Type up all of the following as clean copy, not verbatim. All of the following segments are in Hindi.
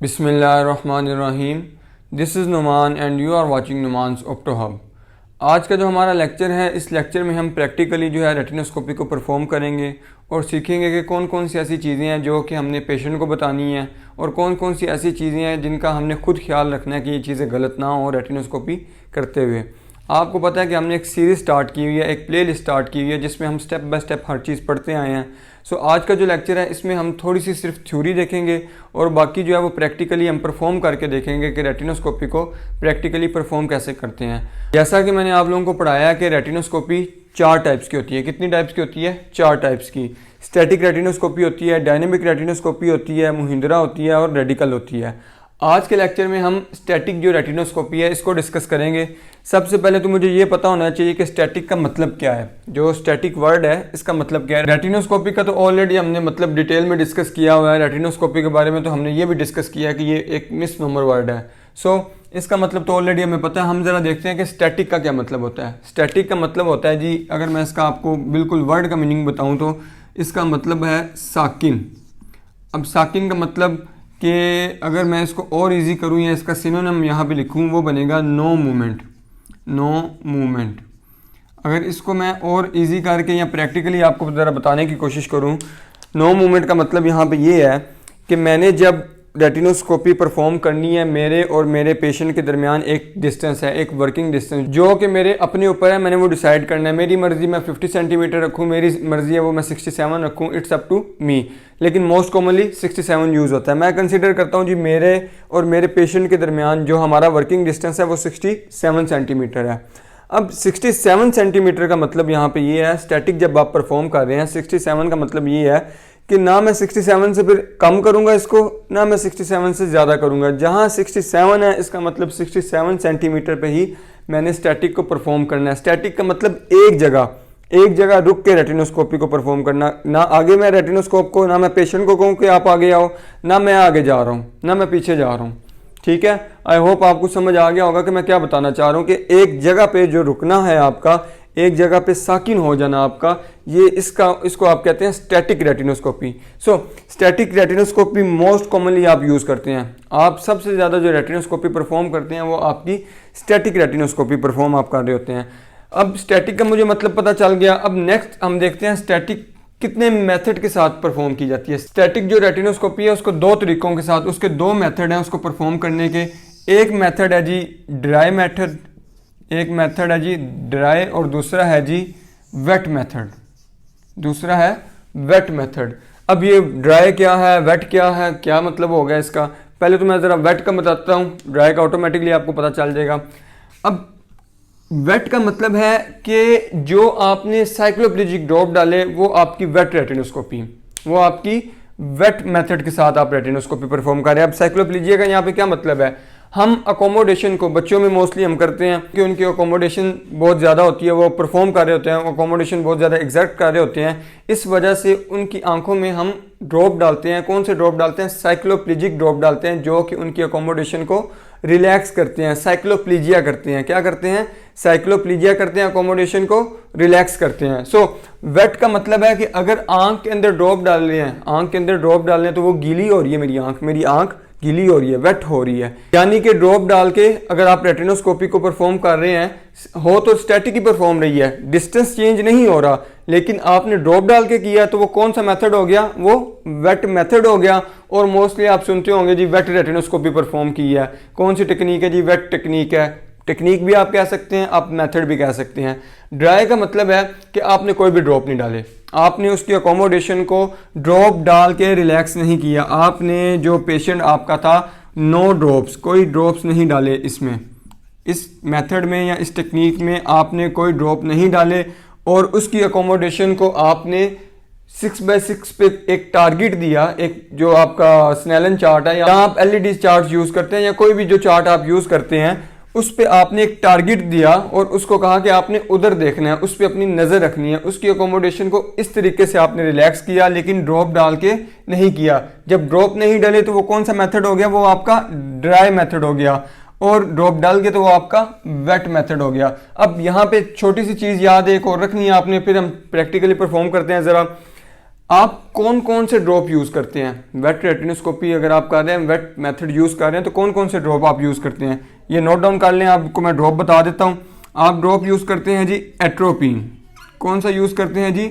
बिस्मिल्लाहिर्रहमानिर्रहीम। This is Numan and you are watching Numan's opto hub. आज का जो हमारा लेक्चर है, इस लेक्चर में हम प्रैक्टिकली जो है रेटिनोस्कोपी को परफॉर्म करेंगे और सीखेंगे कि कौन कौन सी ऐसी चीज़ें हैं जो कि हमने पेशेंट को बतानी है और कौन कौन सी ऐसी चीज़ें हैं जिनका हमने खुद ख्याल रखना है कि ये चीज़ें गलत ना हो रेटिनोस्कोपी करते हुए। आपको पता है कि हमने एक सीरीज़ स्टार्ट की हुई है, एक प्ले लिस्ट स्टार्ट की हुई है जिसमें हम स्टेप बाय स्टेप हर चीज़ पढ़ते आए हैं। सो आज का जो लेक्चर है इसमें हम थोड़ी सी सिर्फ थ्योरी देखेंगे और बाकी जो है वो प्रैक्टिकली हम परफॉर्म करके देखेंगे कि रेटिनोस्कोपी को प्रैक्टिकली परफॉर्म कैसे करते हैं। जैसा कि मैंने आप लोगों को पढ़ाया है कि रेटिनोस्कोपी 4 टाइप्स की होती है। कितनी टाइप्स की होती है? 4 टाइप्स की। स्टैटिक रेटिनोस्कोपी होती है, डायनेमिक रेटिनोस्कोपी होती है, मुहिंद्रा होती है और रेडिकल होती है। आज के लेक्चर में हम स्टैटिक जो रेटिनोस्कोपी है इसको डिस्कस करेंगे। सबसे पहले तो मुझे ये पता होना चाहिए कि स्टैटिक का मतलब क्या है। जो स्टैटिक वर्ड है इसका मतलब क्या है। रेटिनोस्कोपी का तो ऑलरेडी हमने मतलब डिटेल में डिस्कस किया हुआ है। रेटिनोस्कोपी के बारे में तो हमने ये भी डिस्कस किया है कि ये एक मिसनोमर वर्ड है। सो इसका मतलब तो ऑलरेडी हमें पता है। हम ज़रा देखते हैं कि स्टैटिक का क्या मतलब होता है। स्टैटिक का मतलब होता है जी, अगर मैं इसका आपको बिल्कुल वर्ड का मीनिंग बताऊँ तो इसका मतलब है साकिन। अब साकिन का मतलब कि अगर मैं इसको और इजी करूँ या इसका सिनोनिम यहाँ पे लिखूँ वो बनेगा नो मूवमेंट। No movement. अगर इसको मैं और इजी करके या प्रैक्टिकली आपको ज़रा बताने की कोशिश करूँ, नो मूवमेंट का मतलब यहाँ पे ये है कि मैंने जब रेटिनोस्कोपी परफॉर्म करनी है, मेरे और मेरे पेशेंट के दरमियान एक डिस्टेंस है, एक वर्किंग डिस्टेंस जो कि मेरे अपने ऊपर है। मैंने वो डिसाइड करना है। मेरी मर्ज़ी मैं 50 सेंटीमीटर रखूँ, मेरी मर्ज़ी है वो मैं 67 रखूँ, इट्स अप टू मी। लेकिन मोस्ट कॉमनली 67 यूज़ होता है। मैं कंसिडर करता हूँ जी मेरे और मेरे पेशेंट के दरमियान जो हमारा वर्किंग डिस्टेंस है वो 67 सेंटीमीटर है। अब 67 सेंटीमीटर का मतलब यहाँ पे ये है, स्टैटिक जब आप परफॉर्म कर रहे हैं 67 का मतलब ये है कि ना मैं 67 से फिर कम करूँगा इसको, ना मैं 67 से ज़्यादा करूँगा। जहाँ 67 है इसका मतलब 67 सेंटीमीटर पे ही मैंने स्टैटिक को परफॉर्म करना है। स्टैटिक का मतलब एक जगह रुक के रेटिनोस्कोपी को परफॉर्म करना। ना आगे मैं रेटिनोस्कोप को, ना मैं पेशेंट को कहूँ कि आप आगे आओ, ना मैं आगे जा रहा हूँ, ना मैं पीछे जा रहा हूँ। ठीक है, आई होप आपको समझ आ गया होगा कि मैं क्या बताना चाह रहा हूँ कि एक जगह पे जो रुकना है आपका, एक जगह पे साकिन हो जाना आपका, ये इसको आप कहते हैं static retinoscopy. So static retinoscopy most commonly आप यूज़ करते हैं। आप सबसे ज़्यादा जो रेटिनोस्कोपी परफॉर्म करते हैं वो आपकी स्टैटिक रेटिनोस्कोपी परफॉर्म आप कर रहे होते हैं। अब स्टैटिक का मुझे मतलब पता चल गया। अब नेक्स्ट हम देखते हैं स्टैटिक कितने मेथड के साथ परफॉर्म की जाती है। स्टैटिक जो रेटिनोस्कोपी है उसको 2 तरीकों के साथ, उसके 2 मेथड हैं उसको परफॉर्म करने के। एक मेथड है जी ड्राई मेथड, एक मेथड है जी ड्राई और दूसरा है जी वेट मेथड। दूसरा है वेट मेथड। अब ये ड्राई क्या है, वेट क्या है, क्या मतलब हो गया इसका। पहले तो मैं ज़रा वेट का बताता हूँ, ड्राई का ऑटोमेटिकली आपको पता चल जाएगा। अब वेट का मतलब है कि जो आपने साइक्लोप्लेजिक ड्रॉप डाले वो आपकी वेट रेटिनोस्कोपी, वो आपकी वेट मेथड के साथ आप रेटिनोस्कोपी परफॉर्म कर रहे हैं। अब साइक्लोप्लेजिया का यहाँ पे क्या मतलब है, हम अकोमोडेशन को बच्चों में मोस्टली हम करते हैं कि उनकी अकोमोडेशन बहुत ज़्यादा होती है, वो परफॉर्म कर रहे होते हैं, अकोमोडेशन बहुत ज़्यादा एग्जर्ट कर रहे होते हैं। इस वजह से उनकी आंखों में हम ड्रॉप डालते हैं। कौन से ड्रॉप डालते हैं? साइक्लोप्लेजिक ड्रॉप डालते हैं जो कि उनकी अकोमोडेशन को रिलैक्स करते हैं, साइक्लोप्लीजिया करते हैं। क्या करते हैं? साइक्लोप्लीजिया करते हैं, अकोमोडेशन को रिलैक्स करते हैं। सो वेट का मतलब है कि अगर आंख के अंदर ड्रॉप डाल रहे हैं, आंख के अंदर ड्रॉप डाल रहे हैं तो वो गीली हो रही है, मेरी आंख गीली हो रही है, वेट हो रही है। यानी कि ड्रॉप डाल के अगर आप रेटिनोस्कोपी को परफॉर्म कर रहे हैं, हो तो स्टैटिक ही परफॉर्म रही है, डिस्टेंस चेंज नहीं हो रहा, लेकिन आपने ड्रॉप डाल के किया तो वो कौन सा मेथड हो गया? वो वेट मेथड हो गया। और मोस्टली आप सुनते होंगे जी वेट रेटिनोस्कोपी परफॉर्म की है। कौन सी टेक्निक है जी? वेट टेक्निक है। टेक्निक भी आप कह सकते हैं, आप मेथड भी कह सकते हैं। ड्राई का मतलब है कि आपने कोई भी ड्रॉप नहीं डाले, आपने उसकी अकोमोडेशन को ड्रॉप डाल के रिलैक्स नहीं किया। आपने जो पेशेंट आपका था, नो ड्रॉप्स, कोई ड्रॉप्स नहीं डाले इसमें, इस मेथड में या इस टेक्निक में आपने कोई ड्रॉप नहीं डाले और उसकी अकोमोडेशन को आपने 6x6 पे एक टारगेट दिया। एक जो आपका स्नेलन चार्ट है या आप एलईडी चार्ट यूज़ करते हैं या कोई भी जो चार्ट आप यूज़ करते हैं, उस पे आपने एक टारगेट दिया और उसको कहा कि आपने उधर देखना है, उस पे अपनी नज़र रखनी है। उसकी अकोमोडेशन को इस तरीके से आपने रिलैक्स किया, लेकिन ड्रॉप डाल के नहीं किया। जब ड्रॉप नहीं डाले तो वो कौन सा मेथड हो गया? वो आपका ड्राई मेथड हो गया। और ड्रॉप डाल के तो वो आपका वेट मेथड हो गया। अब यहाँ पे छोटी सी चीज़ याद एक और रखनी है आपने, फिर हम प्रैक्टिकली परफॉर्म करते हैं ज़रा। आप कौन कौन से ड्रॉप यूज़ करते हैं। वेट रेटिनोस्कोपी अगर आप कर रहे हैं, वेट मेथड यूज़ कर रहे हैं, तो कौन कौन से ड्रॉप आप यूज़ करते हैं, ये नोट डाउन कर लें। आपको मैं ड्रॉप बता देता हूँ। आप ड्रॉप यूज़ करते हैं जी एट्रोपिन। कौन सा यूज़ करते हैं जी,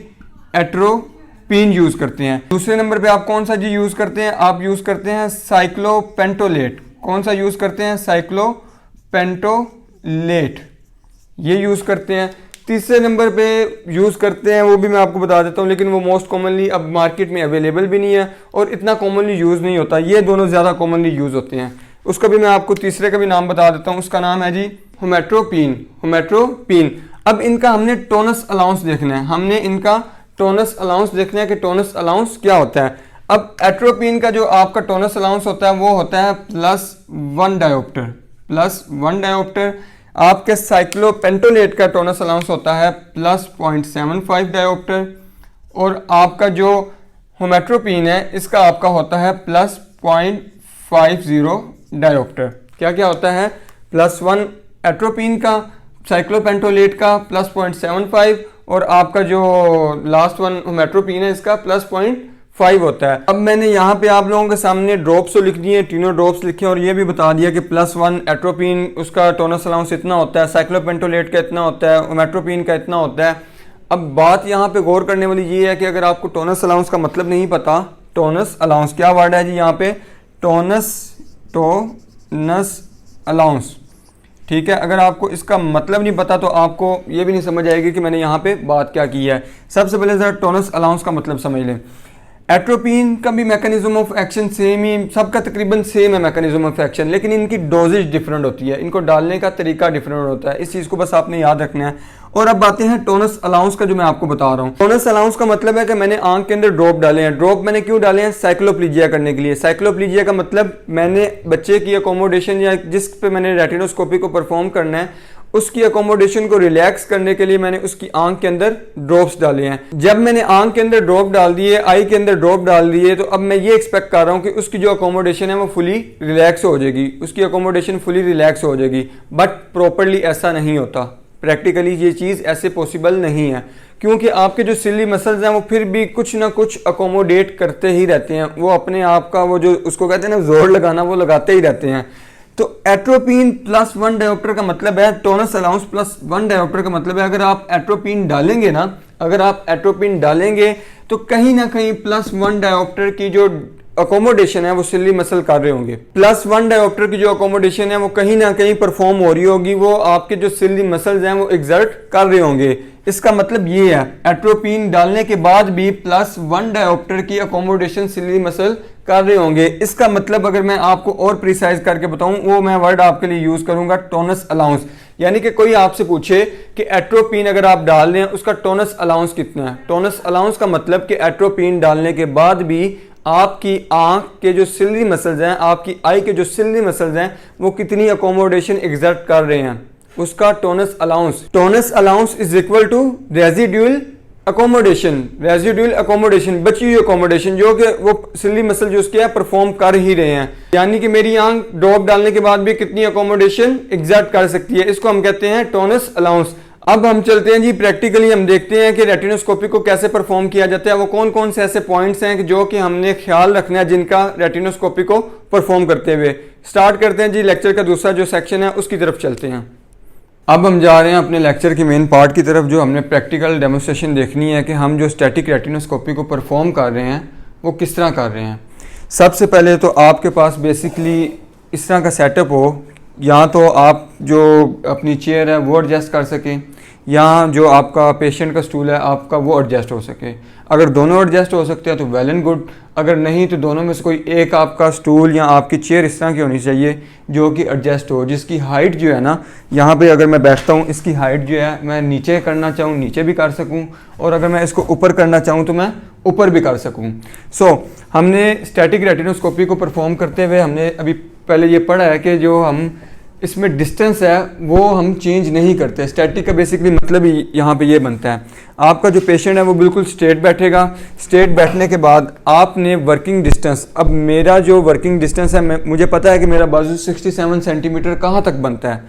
एट्रोपिन यूज़ करते हैं। दूसरे नंबर पे आप कौन सा जी यूज़ करते हैं, आप यूज़ करते हैं साइक्लोपेंटोलेट। कौन सा यूज़ करते हैं, साइक्लोपेंटोलेट, ये यूज़ करते हैं। तीसरे नंबर पे यूज़ करते हैं, वो भी मैं आपको बता देता हूँ, लेकिन वो मोस्ट कॉमनली अब मार्केट में अवेलेबल भी नहीं है और इतना कॉमनली यूज़ नहीं होता। ये दोनों ज़्यादा कॉमनली यूज़ होते हैं। उसका भी मैं आपको तीसरे का भी नाम बता देता हूँ, उसका नाम है जी होमेट्रोपिन। होमेट्रोपिन। अब इनका हमने टोनस अलाउंस देखना है, हमने इनका टोनस अलाउंस देखना है कि टोनस अलाउंस क्या होता है। अब एट्रोपिन का जो आपका टोनस अलाउंस होता है वो होता है +1 डायोप्टर, +1 डायोप्टर। आपके साइक्लोपेंटोलेट का टोनस अलाउंस होता है +0.75 डायोप्टर और आपका जो होमेट्रोपिन है इसका आपका होता है +0.50 डायोप्टर। क्या क्या होता है, +1 एट्रोपिन का, साइक्लोपेंटोलेट का +0.75 और आपका जो लास्ट वन होमेट्रोपिन है इसका +0.5 होता है। अब मैंने यहाँ पे आप लोगों के सामने ड्रॉप्स तो लिख दिए, तीनों ड्रॉप्स लिखे और ये भी बता दिया कि +1 एट्रोपिन उसका टोनस अलाउंस इतना होता है, साइक्लोपेंटोलेट का इतना होता है, होमेट्रोपिन का इतना होता है। अब बात यहाँ पे गौर करने वाली ये है कि अगर आपको टोनस अलाउंस का मतलब नहीं पता, टोनस अलाउंस क्या वर्ड है जी यहाँ पे, टोनस अलाउंस, ठीक है। अगर आपको इसका मतलब नहीं पता तो आपको ये भी नहीं समझ आएगी कि मैंने यहाँ पे बात क्या की है। सबसे पहले ज़रा टोनस अलाउंस का मतलब समझ लें। एट्रोपिन का भी मैकेनिज्म ऑफ एक्शन सेम ही, सबका तकरीबन सेम है मैकेनिज्म ऑफ एक्शन, लेकिन इनकी डोजेज डिफरेंट होती है, इनको डालने का तरीका डिफरेंट होता है। इस चीज़ को बस आपने याद रखना है। और अब बातें हैं टोनस अलाउंस का, जो मैं आपको बता रहा हूँ। टोनस अलाउंस का मतलब है कि मैंने आंख के अंदर ड्रॉप डाले हैं। ड्रॉप मैंने क्यों डाले हैं, साइक्लोप्लीजिया करने के लिए। साइक्लोप्लीजिया का मतलब मैंने बच्चे की अकोमोडेशन या जिस पे मैंने रेटिनोस्कोपी को परफॉर्म करना है उसकी अकोमोडेशन को रिलैक्स करने के लिए मैंने उसकी आंख के अंदर ड्रॉप्स डाले हैं। जब मैंने आंख के अंदर ड्रॉप डाल दिए, आई के अंदर ड्रॉप डाल दिए, तो अब मैं ये एक्सपेक्ट कर रहा हूँ कि उसकी जो अकोमोडेशन है वो फुली रिलैक्स हो जाएगी, उसकी अकोमोडेशन फुली रिलैक्स हो जाएगी। बट प्रॉपरली ऐसा नहीं होता, प्रैक्टिकली ये चीज़ ऐसे पॉसिबल नहीं है, क्योंकि आपके जो सिली मसल्स हैं वो फिर भी कुछ ना कुछ अकोमोडेट करते ही रहते हैं। वो अपने आप का वो जो उसको कहते हैं ना जोर लगाना, वो लगाते ही रहते हैं। तो एट्रोपिन +1 डायोप्टर का मतलब है, टोनस अलाउंस +1 डायोप्टर का मतलब है अगर आप एट्रोपिन डालेंगे ना, अगर आप एट्रोपिन डालेंगे तो कहीं ना कहीं +1 डायोप्टर की जो अकोमोडेशन है वो सिली मसल कर रहे होंगे। +1 डायोप्टर की जो अकोमोडेशन है वो कहीं ना कहीं परफॉर्म हो रही होगी, वो आपके जो सिली मसल्स हैं वो एग्जर्ट कर रहे होंगे। इसका मतलब ये है एट्रोपिन डालने के बाद भी +1 डायोप्टर की अकोमोडेशन सिली मसल कर रहे होंगे। इसका मतलब अगर मैं आपको और प्रिसाइज करके बताऊं, वो मैं वर्ड आपके लिए यूज करूंगा टोनस अलाउंस। यानी कि कोई आपसे पूछे कि एट्रोपिन अगर आप डाल रहे हैं उसका टोनस अलाउंस कितना है। टोनस अलाउंस का मतलब कि एट्रोपिन डालने के बाद भी आपकी आंख के जो सिली मसल्स हैं, आपकी आई के जो सिली मसल्स हैं, वो कितनी अकोमोडेशन एग्जर्ट कर रहे हैं, उसका tonus allowance. Tonus allowance is equal to residual accommodation, residual accommodation, बची हुई अकोमोडेशन जो कि वो सिली मसल जो उसके है परफॉर्म कर ही रहे हैं। यानी कि मेरी आंख ड्रॉप डालने के बाद भी कितनी अकोमोडेशन एग्जर्ट कर सकती है, इसको हम कहते हैं टोनस अलाउंस। अब हम चलते हैं जी प्रैक्टिकली, हम देखते हैं कि रेटिनोस्कोपी को कैसे परफॉर्म किया जाता है, वो कौन कौन से ऐसे पॉइंट्स हैं जो कि हमने ख्याल रखना है जिनका रेटिनोस्कोपी को परफॉर्म करते हुए। स्टार्ट करते हैं जी लेक्चर का दूसरा जो सेक्शन है उसकी तरफ चलते हैं। अब हम जा रहे हैं अपने लेक्चर की मेन पार्ट की तरफ, जो हमने प्रैक्टिकल डेमोस्ट्रेशन देखनी है कि हम जो स्टैटिक रेटिनोस्कोपी को परफॉर्म कर रहे हैं वो किस तरह कर रहे हैं। सबसे पहले तो आपके पास बेसिकली इस तरह का सेटअप हो, या तो आप जो अपनी चेयर है वो एडजस्ट कर सकें, या जो आपका पेशेंट का स्टूल है आपका वो एडजस्ट हो सके। अगर दोनों एडजस्ट हो सकते हैं तो वेल एंड गुड, अगर नहीं तो दोनों में से कोई एक आपका स्टूल या आपकी चेयर इस तरह की होनी चाहिए जो कि एडजस्ट हो, जिसकी हाइट जो है ना, यहाँ पे अगर मैं बैठता हूँ इसकी हाइट जो है मैं नीचे करना चाहूँ नीचे भी कर सकूँ, और अगर मैं इसको ऊपर करना चाहूँ तो मैं ऊपर भी कर सकूँ। हमने स्टैटिक रेटिनोस्कोपी को परफॉर्म करते हुए हमने अभी पहले ये पढ़ा है कि जो हम इसमें डिस्टेंस है वो हम चेंज नहीं करते। स्टैटिक का बेसिकली मतलब ही यहाँ पे ये बनता है, आपका जो पेशेंट है वो बिल्कुल स्ट्रेट बैठेगा। स्ट्रेट बैठने के बाद आपने वर्किंग डिस्टेंस, अब मेरा जो वर्किंग डिस्टेंस है मुझे पता है कि मेरा बाजू 67 सेंटीमीटर कहाँ तक बनता है,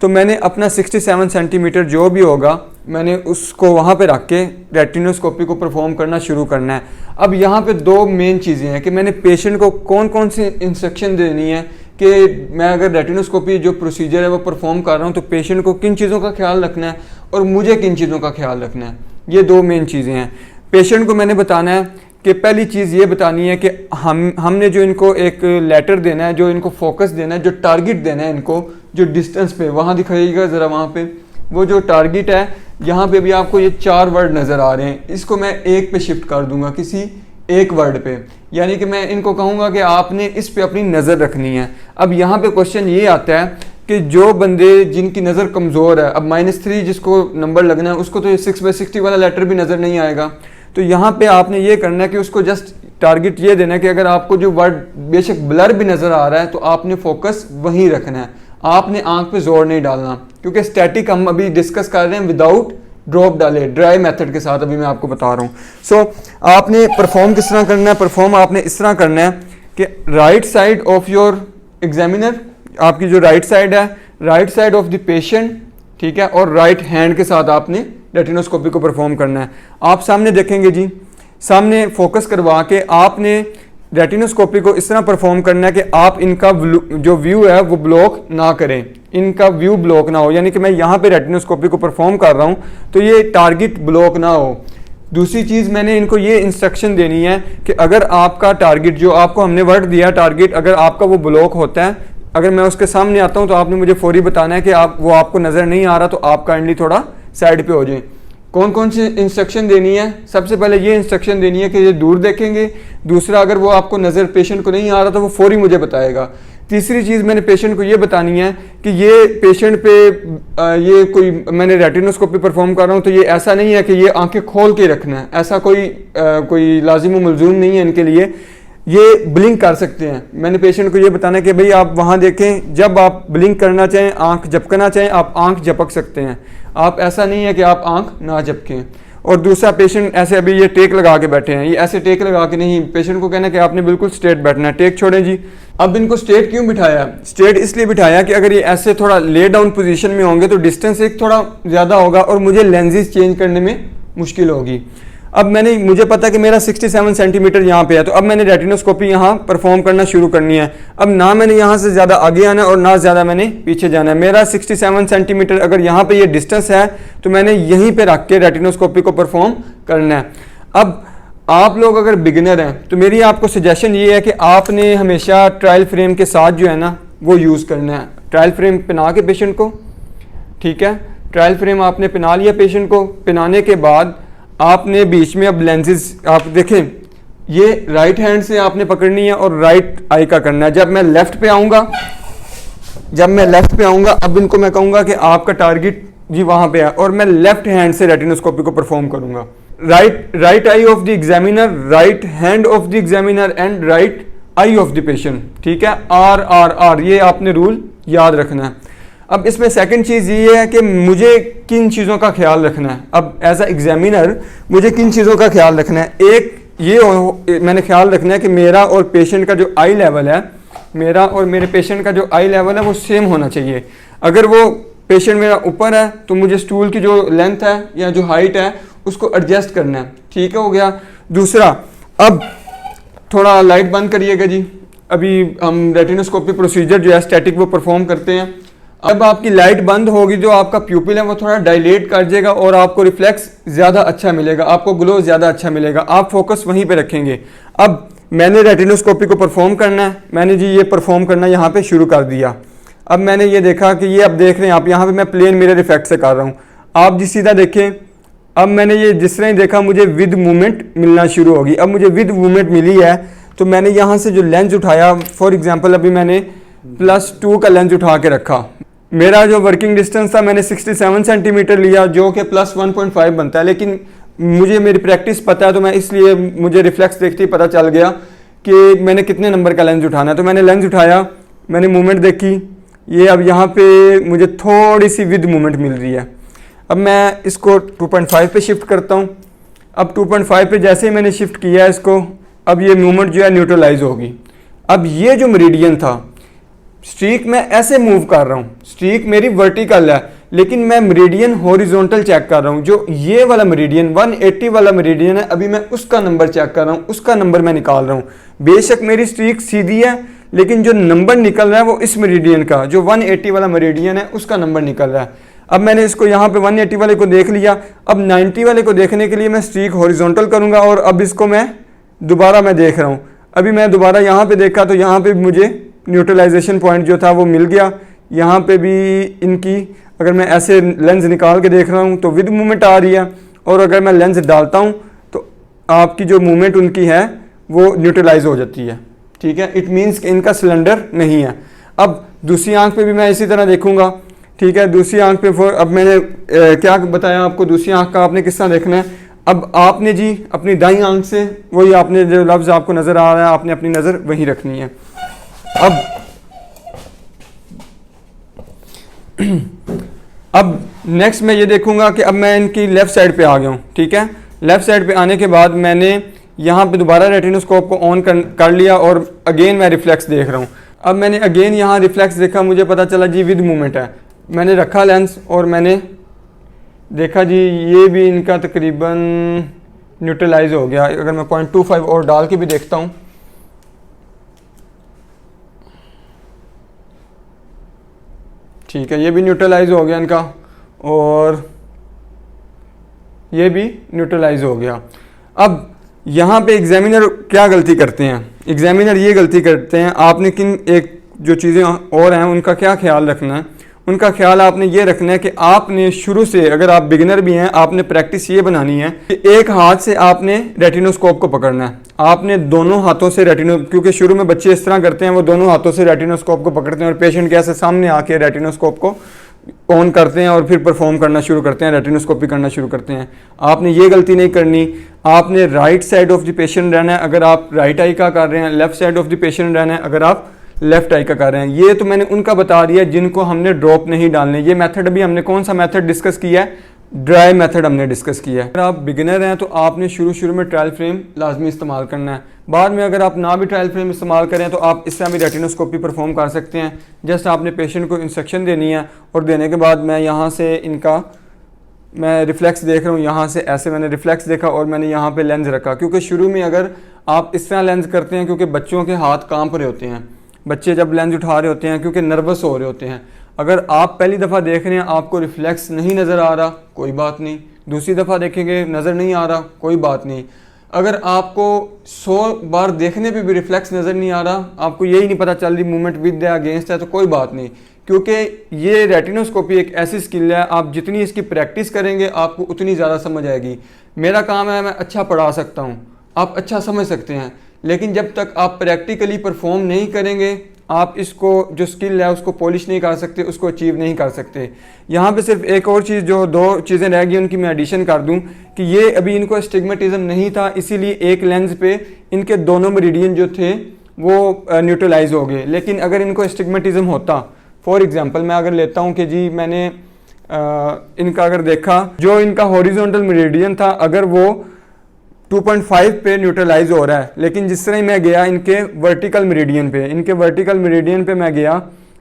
तो मैंने अपना 67 सेंटीमीटर जो भी होगा मैंने उसको वहाँ पे रख के रेटिनोस्कोपी को परफॉर्म करना शुरू करना है। अब यहाँ पे दो मेन चीज़ें हैं कि मैंने पेशेंट को कौन कौन सी इंस्ट्रक्शन देनी है कि मैं अगर रेटिनोस्कोपी जो प्रोसीजर है वो परफॉर्म कर रहा हूँ तो पेशेंट को किन चीज़ों का ख्याल रखना है और मुझे किन चीज़ों का ख्याल रखना है। ये दो मेन चीज़ें हैं। पेशेंट को मैंने बताना है कि पहली चीज़ ये बतानी है कि हमने जो इनको एक लेटर देना है, जो इनको फोकस देना है, जो टारगेट देना है इनको, जो डिस्टेंस पे वहाँ दिखाइएगा ज़रा, वहाँ पे वो जो टारगेट है, यहाँ पे भी आपको ये 4 वर्ड नज़र आ रहे हैं, इसको मैं एक पे शिफ्ट कर दूंगा, किसी एक वर्ड पे, यानी कि मैं इनको कहूँगा कि आपने इस पे अपनी नज़र रखनी है। अब यहाँ पे क्वेश्चन ये आता है कि जो बंदे जिनकी नज़र कमज़ोर है, अब -3 जिसको नंबर लगना है उसको तो ये 6/60 वाला लेटर भी नज़र नहीं आएगा। तो यहाँ पे आपने ये करना है कि उसको जस्ट टारगेट ये देना है कि अगर आपको जो वर्ड बेशक ब्लर भी नज़र आ रहा है तो आपने फोकस वहीं रखना है, आपने आंख पे जोर नहीं डालना, क्योंकि स्टैटिक हम अभी डिस्कस कर रहे हैं विदाउट ड्रॉप डाले, ड्राई मेथड के साथ अभी मैं आपको बता रहा हूँ। सो आपने परफॉर्म किस तरह करना है, परफॉर्म आपने इस तरह करना है कि right side of your examiner, आपकी जो राइट साइड है, right side of the patient, ठीक है, और राइट हैंड के साथ आपने रेटिनोस्कोपी को परफॉर्म करना है। आप सामने देखेंगे जी, सामने फोकस करवा के आपने रेटिनोस्कोपी को इस तरह परफॉर्म करना है कि आप इनका जो व्यू है वो ब्लॉक ना करें, इनका व्यू ब्लॉक ना हो, यानी कि मैं यहाँ पे रेटिनोस्कोपी को परफॉर्म कर रहा हूँ तो ये टारगेट ब्लॉक ना हो। दूसरी चीज़ मैंने इनको ये इंस्ट्रक्शन देनी है कि अगर आपका टारगेट, जो आपको हमने वर्ड दिया टारगेट, अगर आपका वो ब्लॉक होता है, अगर मैं उसके सामने आता हूँ तो आपने मुझे फौरी बताना है कि वो आपको नज़र नहीं आ रहा, तो आप काइंडली थोड़ा साइड पे हो जाए। कौन कौन सी इंस्ट्रक्शन देनी है, सबसे पहले ये इंस्ट्रक्शन देनी है कि ये दूर देखेंगे। दूसरा, अगर वो आपको नज़र पेशेंट को नहीं आ रहा तो वो फौरी मुझे बताएगा। तीसरी चीज़ मैंने पेशेंट को ये बतानी है कि ये पेशेंट पे ये कोई, मैंने रेटिनोस्कोपी परफॉर्म कर रहा हूँ तो ये ऐसा नहीं है कि ये आंखें खोल के रखना है, ऐसा कोई लाजिम व मलजूम नहीं है इनके लिए, ये ब्लिंक कर सकते हैं। मैंने पेशेंट को ये बताना है कि भाई आप वहाँ देखें, जब आप ब्लिंक करना चाहें, आंख झपकना चाहें, आप आंख झपक सकते हैं, आप ऐसा नहीं है कि आप आंख ना झपकें। और दूसरा, पेशेंट ऐसे अभी ये टेक लगा के बैठे हैं, ये ऐसे टेक लगा के नहीं, पेशेंट को कहना है कि आपने बिल्कुल स्ट्रेट बैठना है, टेक छोड़ें जी। अब इनको स्ट्रेट क्यों बिठाया? स्ट्रेट इसलिए बिठाया कि अगर ये ऐसे थोड़ा ले डाउन पोजीशन में होंगे तो डिस्टेंस एक थोड़ा ज़्यादा होगा और मुझे लेंसेज चेंज करने में मुश्किल होगी। अब मुझे पता है कि मेरा 67 सेंटीमीटर यहाँ पे है, तो अब मैंने रेटिनोस्कोपी यहाँ परफॉर्म करना शुरू करनी है। अब ना मैंने यहाँ से ज़्यादा आगे आना है और ना ज़्यादा मैंने पीछे जाना है। मेरा 67 सेंटीमीटर अगर यहाँ पे ये डिस्टेंस है तो मैंने यहीं पे रख के रेटिनोस्कोपी को परफॉर्म करना है। अब आप लोग अगर बिगिनर हैं तो मेरी आपको सजेशन ये है कि आपने हमेशा ट्रायल फ्रेम के साथ जो है ना वो यूज़ करना है। ट्रायल फ्रेम पहना के पेशेंट को, ठीक है, ट्रायल फ्रेम आपने पहना लिया पेशेंट को, पहनाने के बाद आपने बीच में अब लेंसेज, आप देखें ये राइट हैंड से आपने पकड़नी है और राइट आई का करना है। जब मैं लेफ्ट पे आऊँगा अब इनको मैं कहूँगा कि आपका टारगेट जी वहाँ पे है और मैं लेफ्ट हैंड से रेटिनोस्कोपी को परफॉर्म करूँगा। Right I of the examiner, right hand of the examiner and right I of the patient, ठीक है, RRR, ये आपने रूल याद रखना है। अब इसमें सेकंड चीज़ ये है कि मुझे किन चीज़ों का ख्याल रखना है। अब एज अ एग्जामिनर मुझे किन चीज़ों का ख्याल रखना है? एक ये मैंने ख्याल रखना है कि मेरा और पेशेंट का जो आई लेवल है, मेरा और मेरे पेशेंट का जो आई लेवल है वो सेम होना चाहिए। अगर वो पेशेंट मेरा ऊपर है तो मुझे स्टूल की जो लेंथ है या जो हाइट है उसको एडजस्ट करना है, ठीक है, हो गया। दूसरा, अब थोड़ा लाइट बंद करिएगा जी, अभी हम रेटिनोस्कोपी प्रोसीजर जो है स्टैटिक वो परफॉर्म करते हैं। अब आपकी लाइट बंद होगी, जो आपका प्यूपिल है वो थोड़ा डायलेट कर जाएगा और आपको रिफ्लेक्स ज़्यादा अच्छा मिलेगा, आपको ग्लो ज़्यादा अच्छा मिलेगा, आप फोकस वहीं पे रखेंगे। अब मैंने रेटिनोस्कोपी को परफॉर्म करना है, मैंने जी ये परफॉर्म करना यहाँ पे शुरू कर दिया। अब मैंने ये देखा कि ये, अब देख रहे हैं आप यहाँ पे मैं प्लेन मिरर इफेक्ट से कर रहा हूँ, आप जी सीधा देखें। अब मैंने ये जिस तरह ही देखा मुझे विद मूवमेंट मिलना शुरू होगी। अब मुझे विद मूवमेंट मिली है तो मैंने यहाँ से जो लेंस उठाया, फॉर एग्जाम्पल अभी मैंने +2 का लेंस उठा के रखा, मेरा जो वर्किंग डिस्टेंस था मैंने 67 सेंटीमीटर लिया जो कि +1.5 बनता है, लेकिन मुझे मेरी प्रैक्टिस पता है तो मैं इसलिए मुझे रिफ्लेक्स देखते ही पता चल गया कि मैंने कितने नंबर का लेंस उठाना है। तो मैंने लेंस उठाया, मैंने मूवमेंट देखी, ये अब यहाँ पे मुझे थोड़ी सी विद मूवमेंट मिल रही है। अब मैं इसको 2.5 पे शिफ्ट करता हूँ। अब 2.5 पे जैसे ही मैंने शिफ्ट किया इसको, अब ये मूवमेंट जो है न्यूट्रलाइज होगी। अब ये जो मेरिडियन था, स्ट्रीक मैं ऐसे मूव कर रहा हूँ, स्ट्रीक मेरी वर्टिकल है, लेकिन मैं मेरिडियन हॉरिजॉन्टल चेक कर रहा हूँ। जो ये वाला मेरिडियन 180 वाला मेरिडियन है, अभी मैं उसका नंबर चेक कर रहा हूँ, उसका नंबर मैं निकाल रहा हूँ। बेशक मेरी स्ट्रीक सीधी है, लेकिन जो नंबर निकल रहा है वो इस मेरिडियन का, जो 180 वाला मेरिडियन है उसका नंबर निकल रहा है। अब मैंने इसको यहाँ पे 180 वाले को देख लिया। अब 90 वाले को देखने के लिए मैं स्ट्रीक हॉरिजॉन्टल करूँगा और अब इसको मैं दोबारा मैं देख रहा हूँ। अभी मैं दोबारा यहाँ पे देखा तो यहाँ पे मुझे न्यूट्रलाइजेशन पॉइंट जो था वो मिल गया। यहाँ पे भी इनकी अगर मैं ऐसे लेंस निकाल के देख रहा हूँ तो विद मूवमेंट आ रही है, और अगर मैं लेंस डालता हूँ तो आपकी जो मूवमेंट उनकी है वो न्यूट्रलाइज हो जाती है। ठीक है, इट मीन्स कि इनका सिलेंडर नहीं है। अब दूसरी आंख पे भी मैं इसी तरह देखूंगा। ठीक है, दूसरी आंख पे अब मैंने क्या बताया आपको, दूसरी आंख का आपने किस तरह देखना है। अब आपने जी अपनी दाईं आंख से वही आपने जो लफ्ज़ आपको नज़र आ रहा है, आपने अपनी नज़र वहीं रखनी है। अब नेक्स्ट मैं ये देखूंगा कि अब मैं इनकी लेफ़्ट साइड पे आ गया हूँ। ठीक है, लेफ़्ट साइड पे आने के बाद मैंने यहाँ पे दोबारा रेटिनोस्कोप को ऑन कर लिया और अगेन मैं रिफ्लेक्स देख रहा हूँ। अब मैंने अगेन यहाँ रिफ्लेक्स देखा, मुझे पता चला जी विद मूवमेंट है। मैंने रखा लेंस और मैंने देखा जी ये भी इनका तकरीबन न्यूट्रलाइज हो गया। अगर मैं 0.25 और डाल के भी देखता हूँ, ठीक है, ये भी न्यूट्रलाइज हो गया इनका, और ये भी न्यूट्रलाइज हो गया। अब यहाँ पे एग्जामिनर क्या गलती करते हैं, एग्जामिनर ये गलती करते हैं, आपने किन एक जो चीज़ें और हैं उनका क्या ख्याल रखना है। उनका ख्याल आपने ये रखना है कि आपने शुरू से, अगर आप बिगिनर भी हैं, आपने प्रैक्टिस ये बनानी है कि एक हाथ से आपने रेटिनोस्कोप को पकड़ना है। आपने दोनों हाथों से क्योंकि शुरू में बच्चे इस तरह करते हैं, वो दोनों हाथों से रेटिनोस्कोप को पकड़ते हैं और पेशेंट के ऐसे सामने आके रेटिनोस्कोप को ऑन करते हैं और फिर परफॉर्म करना शुरू करते हैं, रेटिनोस्कोपी करना शुरू करते हैं। आपने ये गलती नहीं करनी। आपने right side of the patient रहना है अगर आप राइट आई का कर रहे हैं, left side of the patient रहना है अगर आप लेफ्ट आई का कर रहे हैं। ये तो मैंने उनका बता दिया जिनको हमने ड्रॉप नहीं डालने। ये मेथड अभी हमने कौन सा मेथड डिस्कस किया है, ड्राई मेथड हमने डिस्कस किया है। अगर आप बिगिनर हैं तो आपने शुरू में ट्रायल फ्रेम लाजमी इस्तेमाल करना है। बाद में अगर आप ना भी ट्रायल फ्रेम इस्तेमाल करें तो आप इस तरह भी रेटिनोस्कोपी परफॉर्म कर सकते हैं। जस्ट आपने पेशेंट को इंस्ट्रक्शन देनी है और देने के बाद मैं यहाँ से इनका मैं रिफ्लेक्स देख रहा हूँ, यहाँ से ऐसे मैंने रिफ्लेक्स देखा और मैंने यहाँ पे लेंस रखा। क्योंकि शुरू में अगर आप इस तरह लेंस करते हैं, क्योंकि बच्चों के हाथ कांप रहे होते हैं, बच्चे जब लेंस उठा रहे होते हैं क्योंकि नर्वस हो रहे होते हैं। अगर आप पहली दफ़ा देख रहे हैं आपको रिफ्लेक्स नहीं नज़र आ रहा, कोई बात नहीं। दूसरी दफ़ा देखेंगे नज़र नहीं आ रहा, कोई बात नहीं। अगर आपको 100 बार देखने पे भी रिफ्लेक्स नज़र नहीं आ रहा, आपको यही नहीं पता चल रही मूवमेंट विद है अगेंस्ट है, तो कोई बात नहीं। क्योंकि ये रेटिनोस्कोपी एक ऐसी स्किल है, आप जितनी इसकी प्रैक्टिस करेंगे आपको उतनी ज़्यादा समझ आएगी। मेरा काम है मैं अच्छा पढ़ा सकता हूँ, आप अच्छा समझ सकते हैं, लेकिन जब तक आप प्रैक्टिकली परफॉर्म नहीं करेंगे आप इसको जो स्किल है उसको पॉलिश नहीं कर सकते, उसको अचीव नहीं कर सकते। यहाँ पे सिर्फ एक और चीज़, जो 2 चीज़ें रह गई उनकी मैं एडिशन कर दूँ कि ये अभी इनको एस्टिग्मेटिज्म नहीं था, इसीलिए एक लेंस पे इनके दोनों मेरिडियन जो थे वो न्यूट्रलाइज हो गए। लेकिन अगर इनको एस्टिग्मेटिज्म होता, फॉर एग्जांपल मैं अगर लेता हूँ कि जी मैंने इनका अगर देखा, जो इनका हॉरिजॉन्टल मेरिडियन था अगर वो 2.5 पे न्यूट्रलाइज हो रहा है, लेकिन जिस तरह ही मैं गया इनके वर्टिकल मेरिडियन पे, इनके वर्टिकल मेरिडियन पे मैं गया,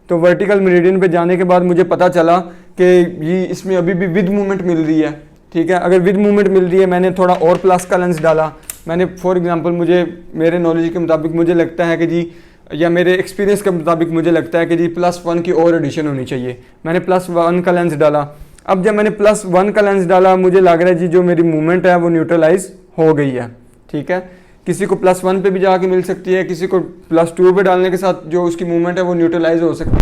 तो वर्टिकल मेरिडियन पे जाने के बाद मुझे पता चला कि ये इसमें अभी भी विद मूवमेंट मिल रही है। ठीक है, अगर विद मूवमेंट मिल रही है, मैंने थोड़ा और प्लस का लेंस डाला, मैंने फॉर एग्जांपल मुझे मेरे नॉलेज के मुताबिक मुझे लगता है कि जी, या मेरे एक्सपीरियंस के मुताबिक मुझे लगता है कि जी +1 की और एडिशन होनी चाहिए। मैंने +1 का लेंस डाला। अब जब मैंने +1 का लेंस डाला मुझे लग रहा है जी जो मेरी मूवमेंट है वो न्यूट्रलाइज हो गई है। ठीक है, किसी को +1 पे भी जाके मिल सकती है, किसी को +2 पे डालने के साथ जो उसकी मूवमेंट है वो न्यूट्रलाइज हो सकती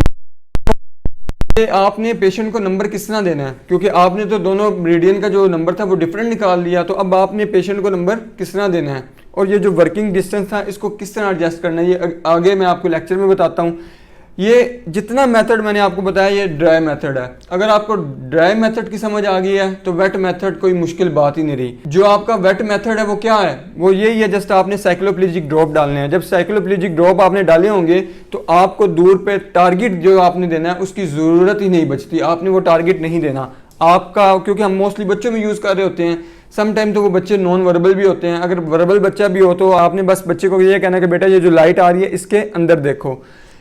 है। आपने पेशेंट को नंबर किस तरह देना है, क्योंकि आपने तो दोनों मेरिडियन का जो नंबर था वो डिफरेंट निकाल लिया, तो अब आपने पेशेंट को नंबर किस तरह देना है और ये जो वर्किंग डिस्टेंस था इसको किस तरह एडजस्ट करना है, ये आगे मैं आपको लेक्चर में बताता हूँ। ये जितना मेथड मैंने आपको बताया ये ड्राई मेथड है। अगर आपको ड्राई मेथड की समझ आ गई है तो वेट मेथड कोई मुश्किल बात ही नहीं रही। जो आपका वेट मेथड है वो क्या है, वो यही है, जस्ट आपने साइक्लोप्लेजिक ड्रॉप डालने हैं। जब साइक्लोप्लेजिक ड्रॉप आपने डाले होंगे तो आपको दूर पे टारगेट जो आपने देना है उसकी ज़रूरत ही नहीं बचती, आपने वो टारगेट नहीं देना आपका, क्योंकि हम मोस्टली बच्चों में यूज़ कर रहे होते हैं। सम टाइम तो वो बच्चे नॉन वर्बल भी होते हैं। अगर वर्बल बच्चा भी हो तो आपने बस बच्चे को ये कहना कि बेटा ये जो लाइट आ रही है इसके अंदर देखो,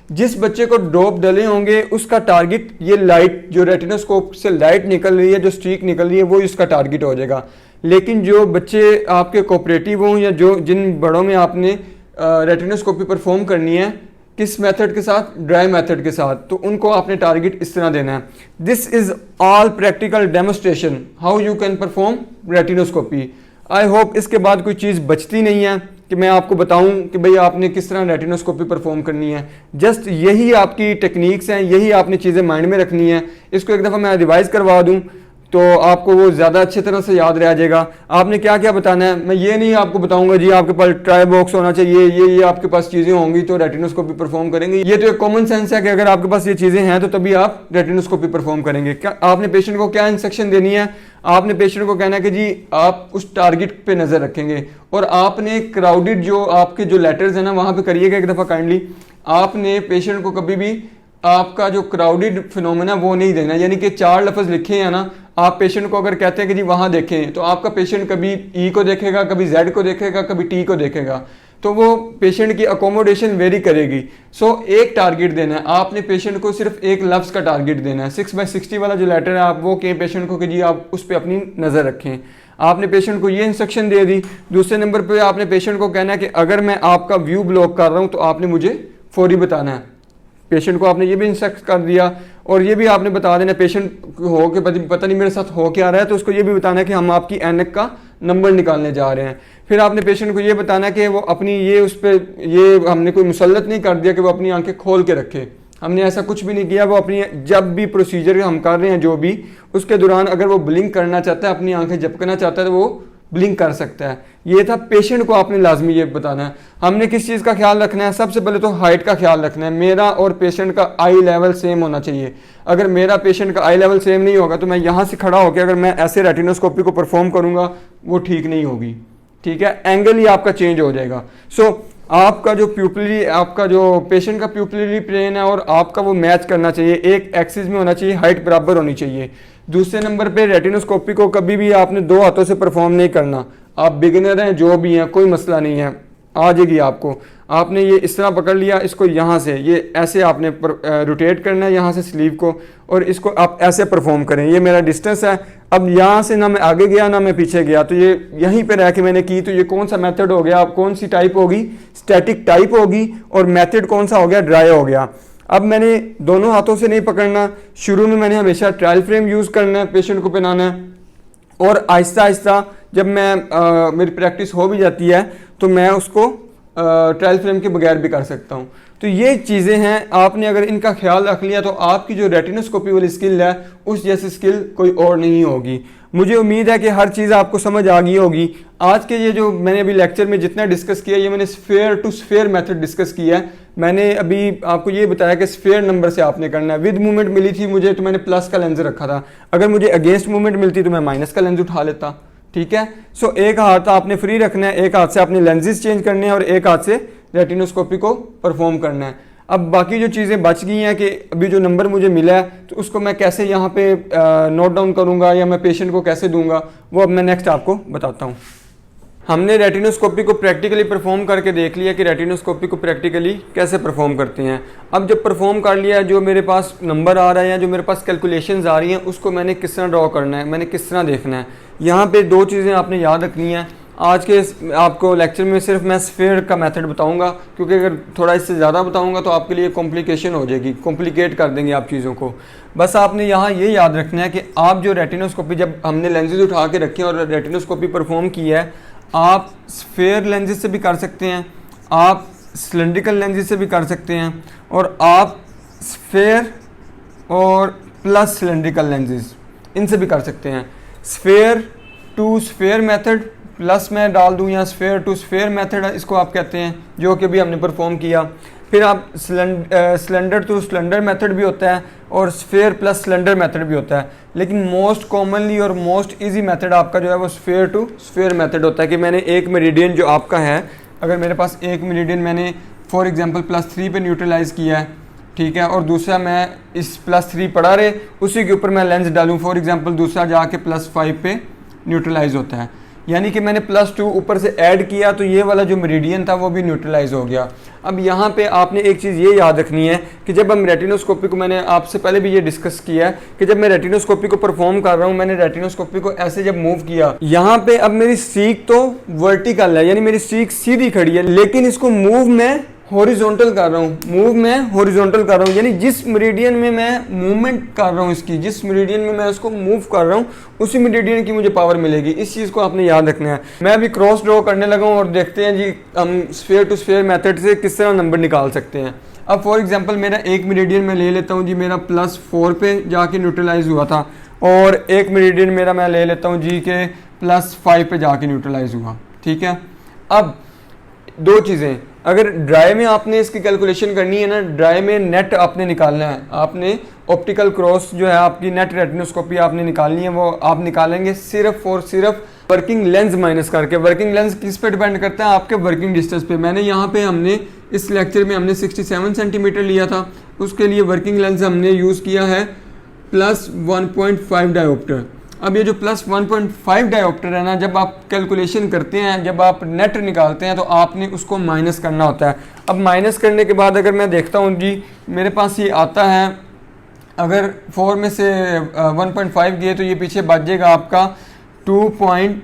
जिस बच्चे को ड्रॉप डले होंगे उसका टारगेट ये लाइट जो रेटिनोस्कोप से लाइट निकल रही है, जो स्ट्रीक निकल रही है, वो इसका टारगेट हो जाएगा। लेकिन जो बच्चे आपके कोऑपरेटिव हों या जो जिन बड़ों में आपने रेटिनोस्कोपी परफॉर्म करनी है किस मेथड के साथ, ड्राई मेथड के साथ, तो उनको आपने टारगेट इस तरह देना है। This is all practical demonstration how you can perform retinoscopy. I hope इसके बाद कोई चीज़ बचती नहीं है कि मैं आपको बताऊं कि भाई आपने किस तरह रेटिनोस्कोपी परफॉर्म करनी है। जस्ट यही आपकी टेक्निक्स हैं, यही आपने चीज़ें माइंड में रखनी है। इसको एक दफ़ा मैं रिवाइज करवा दूं तो आपको वो ज़्यादा अच्छी तरह से याद रह जाएगा। आपने क्या क्या बताना है, मैं ये नहीं आपको बताऊंगा जी आपके पास ट्राई बॉक्स होना चाहिए, ये आपके पास चीज़ें होंगी तो रेटिनोस्कोपी परफॉर्म करेंगे। ये तो एक कॉमन सेंस है कि अगर आपके पास ये चीज़ें हैं तो तभी आप रेटिनोस्कोपी परफॉर्म करेंगे। क्या आपने पेशेंट को क्या इंस्ट्रक्शन देनी है, आपने पेशेंट को कहना है कि जी आप उस टारगेट पे नज़र रखेंगे और आपने क्राउडेड जो आपके जो लेटर्स हैं ना वहाँ पे करिएगा एक दफ़ा काइंडली। आपने पेशेंट को कभी भी आपका जो क्राउडेड फिनोमेना वो नहीं देना, यानी कि 4 लफ्ज़ लिखे हैं ना, आप पेशेंट को अगर कहते हैं कि जी वहाँ देखें तो आपका पेशेंट कभी ई को देखेगा, कभी जेड को देखेगा, कभी टी को देखेगा, तो वो पेशेंट की अकोमोडेशन वेरी करेगी। सो एक टारगेट देना है आपने पेशेंट को, सिर्फ एक लफ्ज़ का टारगेट देना है। 6/60 वाला जो लेटर है आप वो कहें पेशेंट को कि जी आप उस पर अपनी नज़र रखें। आपने पेशेंट को ये इंस्ट्रक्शन दे दी। दूसरे नंबर पे आपने पेशेंट को कहना है कि अगर मैं आपका व्यू ब्लॉक कर रहा हूँ तो आपने मुझे फौरी बताना है। पेशेंट को आपने ये भी इंस्ट्रक्ट कर दिया और ये भी आपने बता देना पेशेंट हो के पता नहीं मेरे साथ हो क्या रहा है, तो उसको ये भी बताना है कि हम आपकी ऐनक का नंबर निकालने जा रहे हैं। फिर आपने पेशेंट को ये बताना है कि वो अपनी ये उस पर ये हमने कोई मुसल्लत नहीं कर दिया कि वो अपनी आंखें खोल के रखे, हमने ऐसा कुछ भी नहीं किया। वो अपनी जब भी प्रोसीजर हम कर रहे हैं जो भी उसके दौरान अगर वो ब्लिंक करना चाहता है, अपनी आंखें झपकना चाहता है तो वो ब्लिंक कर सकता है। ये था पेशेंट को आपने लाजमी ये बताना है। हमने किस चीज़ का ख्याल रखना है, सबसे पहले तो हाइट का ख्याल रखना है। मेरा और पेशेंट का आई लेवल सेम होना चाहिए। अगर मेरा पेशेंट का आई लेवल सेम नहीं होगा तो मैं यहाँ से खड़ा होकर अगर मैं ऐसे रेटिनोस्कोपी को परफॉर्म करूँगा वो ठीक नहीं होगी, ठीक है, एंगल ही आपका चेंज हो जाएगा। सो आपका जो प्यूपिलरी, आपका जो पेशेंट का प्यूपिलरी प्लेन है और आपका वो मैच करना चाहिए, एक एक्सिस में होना चाहिए, हाइट बराबर होनी चाहिए। दूसरे नंबर पे रेटिनोस्कोपी को कभी भी आपने 2 हाथों से परफॉर्म नहीं करना। आप बिगिनर हैं जो भी हैं कोई मसला नहीं है, आ जाएगी आपको। आपने ये इस तरह पकड़ लिया, इसको यहाँ से ये ऐसे आपने रोटेट करना है यहाँ से स्लीव को, और इसको आप ऐसे परफॉर्म करें। ये मेरा डिस्टेंस है, अब यहाँ से ना मैं आगे गया ना मैं पीछे गया, तो ये यहीं पे रह के मैंने की, तो ये कौन सा मेथड हो गया, कौन सी टाइप होगी, स्टैटिक टाइप होगी, और मेथड कौन सा हो गया, ड्राई हो गया। अब मैंने दोनों हाथों से नहीं पकड़ना, शुरू में मैंने हमेशा ट्रायल फ्रेम यूज़ करना है, पेशेंट को पहनाना है, और आहिस्ता आहिस्ता जब मैं मेरी प्रैक्टिस हो भी जाती है तो मैं उसको ट्रायल फ्रेम के बगैर भी कर सकता हूँ। तो ये चीज़ें हैं, आपने अगर इनका ख्याल रख लिया तो आपकी जो रेटिनोस्कोपी वाली स्किल है उस जैसी स्किल कोई और नहीं होगी। मुझे उम्मीद है कि हर चीज़ आपको समझ आ गई होगी। आज के ये जो मैंने अभी लेक्चर में जितना डिस्कस किया, ये मैंने sphere to sphere method discuss किया है। मैंने अभी आपको ये बताया कि स्फेयर नंबर से आपने करना है। विद मूवमेंट मिली थी मुझे तो मैंने प्लस का लेंस रखा था, अगर मुझे अगेंस्ट मूवमेंट मिलती तो मैं माइनस का लेंस उठा लेता, ठीक है। सो एक हाथ आपने फ्री रखना है, एक हाथ से आपने लेंसेज चेंज करने हैं और एक हाथ से रेटिनोस्कोपी को परफॉर्म करना है। अब बाकी जो चीज़ें बच गई हैं कि अभी जो नंबर मुझे मिला है तो उसको मैं कैसे यहाँ पे नोट डाउन करूँगा या मैं पेशेंट को कैसे दूंगा, वो अब मैं नेक्स्ट आपको बताता हूँ। हमने रेटिनोस्कोपी को प्रैक्टिकली परफॉर्म करके देख लिया कि रेटिनोस्कोपी को प्रैक्टिकली कैसे परफॉर्म करते हैं। अब जब परफॉर्म कर लिया, जो मेरे पास नंबर आ रहा है या जो मेरे पास कैलकुलेशंस आ रही हैं उसको मैंने किस तरह ड्रॉ करना है, मैंने किस तरह देखना है। यहाँ पे 2 चीज़ें आपने याद रखनी है। आज के आपको लेक्चर में सिर्फ मैं स्फेयर का मेथड बताऊंगा, क्योंकि अगर थोड़ा इससे ज़्यादा बताऊंगा तो आपके लिए कॉम्प्लिकेशन हो जाएगी, कॉम्प्लिकेट कर देंगे आप चीज़ों को। बस आपने यहाँ ये याद रखना है कि आप जो रेटिनोस्कोपी, जब हमने लेंसेज उठा के रखे हैं और रेटिनोस्कोपी परफॉर्म की है, आप स्फेयर लेंसेज से भी कर सकते हैं, आप सिलेंड्रिकल लेंसेज से भी कर सकते हैं, और आप स्फेयर और प्लस सिलेंड्रिकल लेंसेज इनसे भी कर सकते हैं। Sphere to sphere method plus मैं डाल दूं या स्फेयर टू स्फेयर मेथड इसको आप कहते हैं, जो कि भी हमने परफॉर्म किया। फिर आप सिलेंडर टू सिलेंडर मेथड भी होता है और स्फेयर प्लस सिलेंडर मेथड भी होता है, लेकिन मोस्ट कॉमनली और मोस्ट इजी मेथड आपका जो है वो स्फेयर टू स्फेयर मेथड होता है। कि मैंने एक मेरिडियन जो आपका है, अगर मेरे पास एक मेरिडियन मैंने फॉर एग्जांपल +3 पे न्यूट्रलाइज़ किया है, ठीक है, और दूसरा मैं इस +3 पढ़ा रहे उसी के ऊपर मैं लेंस डालूँ, फॉर एग्जांपल दूसरा जाके +5 पे न्यूट्रलाइज होता है। यानी कि मैंने +2 ऊपर से ऐड किया तो ये वाला जो मेरिडियन था वो भी न्यूट्रलाइज हो गया। अब यहाँ पे आपने एक चीज़ ये याद रखनी है कि जब हम रेटिनोस्कोपी को, मैंने आपसे पहले भी ये डिस्कस किया है कि जब मैं रेटिनोस्कोपी को परफॉर्म कर रहा हूँ, मैंने रेटिनोस्कोपी को ऐसे जब मूव किया, यहाँ पे अब मेरी स्ट्रीक तो वर्टिकल है, यानी मेरी स्ट्रीक सीधी खड़ी है, लेकिन इसको मूव मैं हॉरिजॉन्टल कर रहा हूँ, मूव मैं हॉरिजॉन्टल कर रहा हूँ, यानी जिस मेरिडियन में मैं मूवमेंट कर रहा हूँ, इसकी जिस मेरिडियन में मैं उसको मूव कर रहा हूँ उसी मेरिडियन की मुझे पावर मिलेगी। इस चीज़ को आपने याद रखना है। मैं अभी क्रॉस ड्रॉ करने लगा हूँ और देखते हैं जी हम स्फीयर टू स्फीयर मेथड से किस तरह नंबर निकाल सकते हैं। अब फॉर एग्जांपल मेरा एक मेरिडियन मैं ले लेता हूँ जी, मेरा +4 पे जाके न्यूट्रलाइज हुआ था, और एक मेरिडियन मेरा मैं ले लेता हूँ जी के +5 पे जाके न्यूट्रलाइज हुआ। ठीक है, अब दो चीज़ें, अगर ड्राई में आपने इसकी कैलकुलेशन करनी है ना, ड्राई में नेट आपने निकालना है, आपने ऑप्टिकल क्रॉस जो है आपकी नेट रेटिनोस्कोपी आपने निकालनी है, वो आप निकालेंगे सिर्फ और सिर्फ वर्किंग लेंस माइनस करके। वर्किंग लेंस किस पे डिपेंड करता है? आपके वर्किंग डिस्टेंस पे। मैंने यहाँ पे हमने इस लेक्चर में हमने 67 सेंटीमीटर लिया था, उसके लिए वर्किंग लेंस हमने यूज़ किया है +1.5 डायोप्टर। अब ये जो +1.5 डायोप्टर है ना, जब आप कैलकुलेशन करते हैं, जब आप नेट निकालते हैं तो आपने उसको माइनस करना होता है। अब माइनस करने के बाद अगर मैं देखता हूँ जी मेरे पास ये आता है, अगर 4 में से 1.5 गए तो ये पीछे बच जाएगा आपका 2.50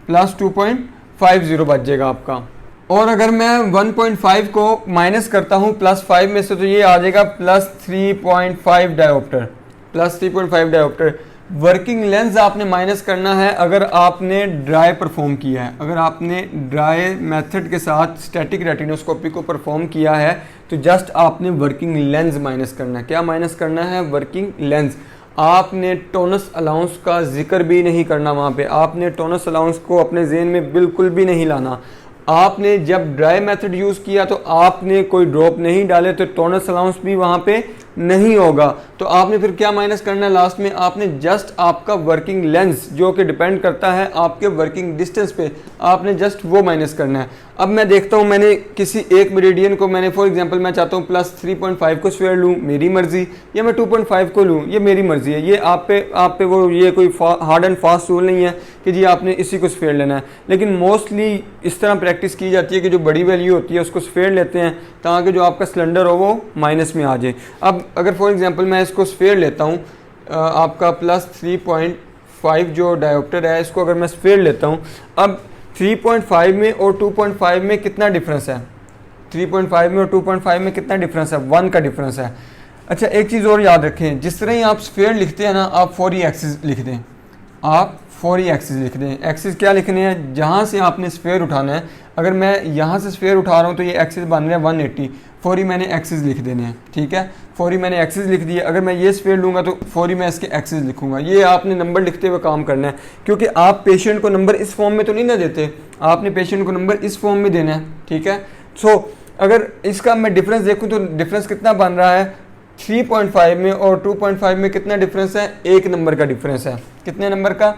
+2.50 बच जाएगा आपका। और अगर मैं 1.5 को माइनस करता हूँ +5 में से तो ये आ जाएगा +3.5 डायोप्टर, +3.5 डायोप्टर। वर्किंग लेंस आपने माइनस करना है अगर आपने ड्राई परफॉर्म किया है। अगर आपने ड्राई मेथड के साथ स्टैटिक रेटिनोस्कोपी को परफॉर्म किया है तो जस्ट आपने वर्किंग लेंस माइनस करना है। क्या माइनस करना है? Working lens. आपने टोनस अलाउंस का जिक्र भी नहीं करना वहाँ पे, आपने टोनस अलाउंस को अपने ज़हन में बिल्कुल भी नहीं लाना। आपने जब ड्राई मेथड यूज़ किया तो आपने कोई ड्रॉप नहीं डाले तो टोनस अलाउंस भी वहाँ पे नहीं होगा। तो आपने फिर क्या माइनस करना है लास्ट में? आपने जस्ट आपका वर्किंग लेंस जो कि डिपेंड करता है आपके वर्किंग डिस्टेंस पे, आपने जस्ट वो माइनस करना है। अब मैं देखता हूँ मैंने किसी एक मेरिडियन को, मैंने फॉर एग्जांपल मैं चाहता हूँ +3.5 को स्फीयर लूँ, मेरी मर्जी, या मैं 2.5 को लूँ, ये मेरी मर्जी है। ये आप पे वो ये कोई हार्ड एंड फास्ट रूल नहीं है कि जी आपने इसी को स्फीयर लेना है। लेकिन मोस्टली इस तरह प्रैक्टिस की जाती है कि जो बड़ी वैल्यू होती है उसको स्फीयर लेते हैं ताकि जो आपका सिलेंडर हो वो माइनस में आ जाए। अब अगर फॉर एग्जांपल मैं इसको स्फीयर लेता हूँ, आपका +3.5 जो डायोप्टर है, इसको अगर मैं स्फीयर लेता हूँ, अब 3.5 में और 2.5 में कितना डिफरेंस है? 3.5 में और 2.5 में कितना डिफरेंस है? 1 का डिफरेंस है। अच्छा, एक चीज़ और याद रखें, जिस तरह ही आप स्फीयर लिखते हैं ना, आप 4 एक्सिस लिख दें, आप 4 एक्सिस लिख दें। एक्सिस क्या लिखने हैं? जहाँ से आपने स्फीयर उठाना है। अगर मैं यहाँ से स्फीयर उठा रहा हूँ तो ये एक्सिस बन रहे हैं 180, 4 मैंने एक्सिस लिख देने हैं। ठीक है, 4 मैंने एक्सिस लिख दिए। अगर मैं ये स्फीयर लूँगा तो 4 मैं इसके एक्सिस लिखूँगा। ये आपने नंबर लिखते हुए काम करना है, क्योंकि आप पेशेंट को नंबर इस फॉर्म में तो नहीं ना देते, आपने पेशेंट को नंबर इस फॉर्म में देना है। ठीक है, सो अगर इसका मैं डिफरेंस देखूँ तो डिफरेंस कितना बन रहा है? 3.5 में और 2.5 में कितना डिफरेंस है? 1 नंबर का डिफरेंस है। कितने नंबर का?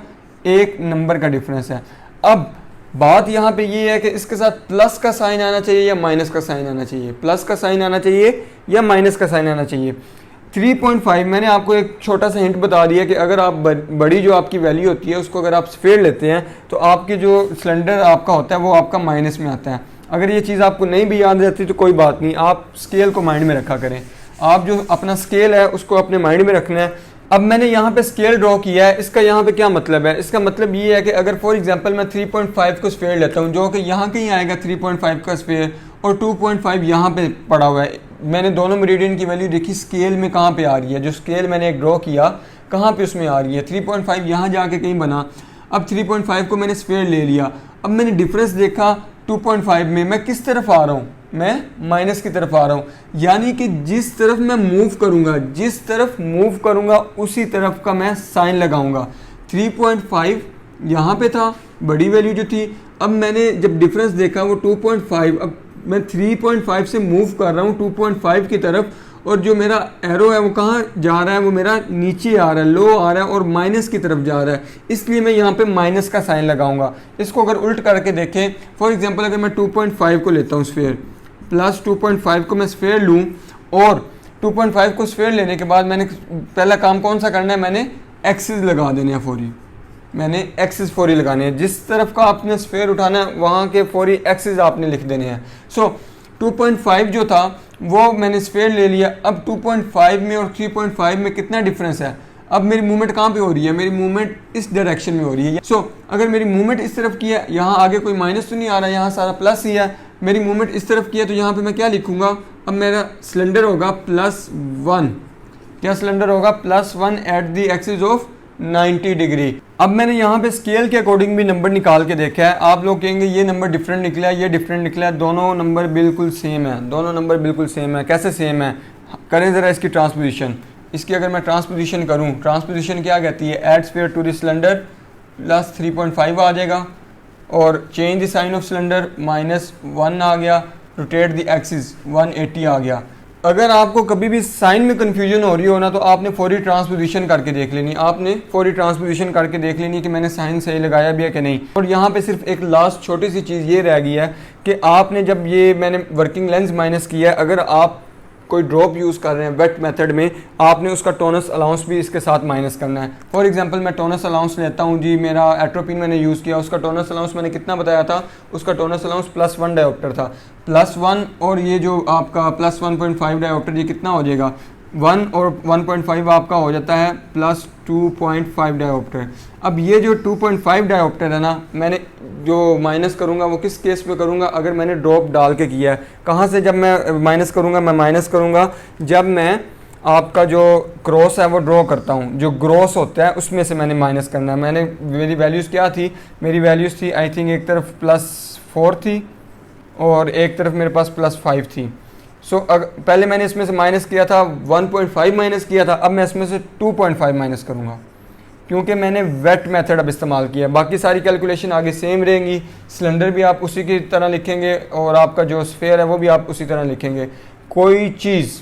1 नंबर का डिफरेंस है। अब बात यहाँ पे ये है कि इसके साथ प्लस का साइन आना चाहिए या माइनस का साइन आना चाहिए? प्लस का साइन आना चाहिए या माइनस का साइन आना चाहिए? 3.5 मैंने आपको एक छोटा सा हिंट बता दिया कि अगर आप बड़ी जो आपकी वैल्यू होती है उसको अगर आप स्फीयर लेते हैं तो आपकी जो सिलेंडर आपका होता है वो आपका माइनस में आता है। अगर ये चीज़ आपको नहीं भी याद रहती तो कोई बात नहीं, आप स्केल को माइंड में रखा करें। आप जो अपना स्केल है उसको अपने माइंड में रखना है। अब मैंने यहाँ पे स्केल ड्रॉ किया है, इसका यहाँ पे क्या मतलब है? इसका मतलब ये है कि अगर फॉर एग्जांपल मैं 3.5 को स्फीयर लेता हूँ, जो कि यहाँ कहीं आएगा 3.5 का स्फीयर, और 2.5 यहाँ पे पड़ा हुआ है। मैंने दोनों मेरिडियन की वैल्यू देखी स्केल में कहाँ पे आ रही है, जो स्केल मैंने एक ड्रॉ किया कहाँ पे उसमें आ रही है, 3.5 यहाँ जाके कहीं बना। अब 3.5 को मैंने स्फीयर ले लिया, अब मैंने डिफरेंस देखा 2.5 में, मैं किस तरफ आ रहा हूँ? मैं माइनस की तरफ आ रहा हूँ। यानी कि जिस तरफ मैं मूव करूँगा, जिस तरफ मूव करूँगा उसी तरफ का मैं साइन लगाऊंगा। 3.5 यहाँ पे था, बड़ी वैल्यू जो थी। अब मैंने जब डिफरेंस देखा वो 2.5, अब मैं 3.5 से मूव कर रहा हूँ 2.5 की तरफ, और जो मेरा एरो है वो कहाँ जा रहा है? वो मेरा नीचे आ रहा है, लो आ रहा है और माइनस की तरफ जा रहा है, इसलिए मैं यहाँ पे माइनस का साइन लगाऊंगा। इसको अगर उल्ट करके देखें, फॉर एग्जांपल अगर मैं 2.5 को लेता हूँ स्फीयर, +2.5 को मैं स्फीयर लूँ, और 2.5 को स्फीयर लेने के बाद मैंने पहला काम कौन सा करना है? मैंने एक्सिस लगा देने हैं 4। मैंने एक्सिस फौरी लगाने हैं। जिस तरफ का आपने स्फेयर उठाना है वहाँ के फौरी एक्सिस आपने लिख देने हैं। सो 2.5 जो था वो मैंने स्फेयर ले लिया। अब 2.5 में और 3.5 में कितना डिफरेंस है? अब मेरी मूवमेंट कहाँ पे हो रही है? मेरी मूवमेंट इस डायरेक्शन में हो रही है। सो अगर मेरी मूवमेंट इस तरफ की है, यहाँ आगे कोई माइनस तो नहीं आ रहा, यहाँ सारा प्लस ही है। मेरी मूवमेंट इस तरफ की है तो यहाँ पे मैं क्या लिखूँगा? अब मेरा सिलेंडर होगा +1। क्या सिलेंडर होगा? +1 at the axis of 90 degree. अब मैंने यहाँ पे स्केल के अकॉर्डिंग भी नंबर निकाल के देखा है। आप लोग कहेंगे ये नंबर डिफरेंट निकला है, ये डिफरेंट निकला है। दोनों नंबर बिल्कुल सेम है, दोनों नंबर बिल्कुल सेम है। कैसे सेम है? करें ज़रा इसकी ट्रांसपोजिशन। इसकी अगर मैं ट्रांसपोजिशन करूँ, ट्रांसपोजिशन क्या कहती है? Add sphere to the cylinder +3.5 आ जाएगा, और change the sign of cylinder -1 आ गया, रोटेट द एक्सिस 180 आ गया। अगर आपको कभी भी साइन में कन्फ्यूजन हो रही हो ना, तो आपने फौरी ट्रांसपोजिशन करके देख लेनी। आपने फौरी ट्रांसपोजिशन करके देख लेनी कि मैंने साइन सही लगाया भी है कि नहीं। और यहाँ पे सिर्फ एक लास्ट छोटी सी चीज़ ये रह गई है कि आपने जब ये मैंने वर्किंग लेंस माइनस किया है, अगर आप कोई ड्रॉप यूज़ कर रहे हैं वेट मेथड में, आपने उसका टोनस अलाउंस भी इसके साथ माइनस करना है। फॉर एग्जांपल मैं टोनस अलाउंस लेता हूं जी, मेरा एट्रोपिन मैंने यूज़ किया, उसका टोनस अलाउंस मैंने कितना बताया था? उसका टोनस अलाउंस +1 डायोप्टर था। +1 और ये जो आपका +1.5 डायोप्टर, ये कितना हो जाएगा? 1 और 1.5 आपका हो जाता है +2.5 डायोप्टर। अब ये जो 2.5 डायोप्टर है ना, मैंने जो माइनस करूँगा वो किस केस में करूँगा? अगर मैंने ड्रॉप डाल के किया है। कहाँ से जब मैं माइनस करूँगा? मैं माइनस करूँगा जब मैं आपका जो क्रॉस है वो ड्रॉ करता हूँ। जो ग्रॉस होता है उसमें से मैंने माइनस करना है। मेरी वैल्यूज़ क्या थी? मेरी वैल्यूज़ थी आई थिंक एक तरफ +4 थी और एक तरफ मेरे पास +5 थी। सो पहले मैंने इसमें से माइनस किया था 1.5 माइनस किया था, अब मैं इसमें से 2.5 माइनस करूँगा क्योंकि मैंने वेट मेथड अब इस्तेमाल किया। बाकी सारी कैलकुलेशन आगे सेम रहेंगी। सिलेंडर भी आप उसी की तरह लिखेंगे और आपका जो स्फेयर है वो भी आप उसी तरह लिखेंगे। कोई चीज़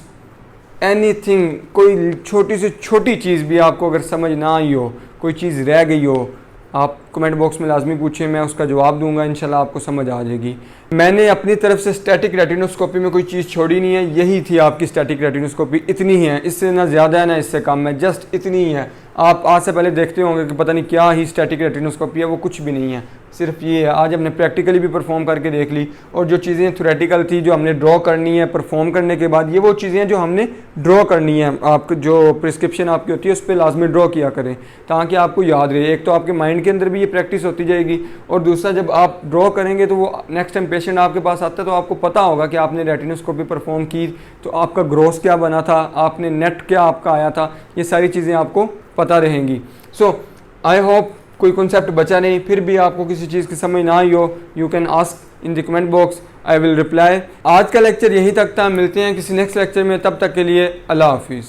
एनीथिंग, कोई छोटी से छोटी चीज़ भी आपको अगर समझ ना आई हो, कोई चीज़ रह गई हो, आप कमेंट बॉक्स में लाजमी पूछें, मैं उसका जवाब दूंगा, इंशाल्लाह आपको समझ आ जाएगी। मैंने अपनी तरफ से स्टैटिक रेटिनोस्कोपी में कोई चीज़ छोड़ी नहीं है, यही थी आपकी स्टैटिक रेटिनोस्कोपी। इतनी ही है, इससे ना ज़्यादा है ना इससे कम है, जस्ट इतनी ही है। आप आज से पहले देखते होंगे कि पता नहीं क्या ही स्टैटिक रेटिनोस्कोपी है, वो कुछ भी नहीं है, सिर्फ ये है। आज हमने प्रैक्टिकली भी परफॉर्म करके देख ली, और जो चीज़ें थ्योरेटिकल थी जो हमने ड्रॉ करनी है परफॉर्म करने के बाद, ये वो चीज़ें जो हमने ड्रॉ करनी है। आपको जो प्रिस्क्रिप्शन आपकी होती है उस पर लाजमी ड्रॉ किया करें ताकि आपको याद रहे। एक तो आपके माइंड के अंदर भी ये प्रैक्टिस होती जाएगी, और दूसरा जब आप ड्रॉ करेंगे तो वो नेक्स्ट टाइम पेशेंट आपके पास आता है तो आपको पता होगा कि आपने रेटिनोस्कोपी परफॉर्म की तो आपका ग्रोस क्या बना था, आपने नेट क्या आपका आया था, ये सारी चीज़ें आपको पता रहेंगी। सो आई होप कोई कॉन्सेप्ट बचा नहीं। फिर भी आपको किसी चीज़ की समझ ना आई हो, you can ask in the comment box, I will reply. आज का लेक्चर यहीं तक था, मिलते हैं किसी नेक्स्ट लेक्चर में, तब तक के लिए अल्लाह हाफिज़।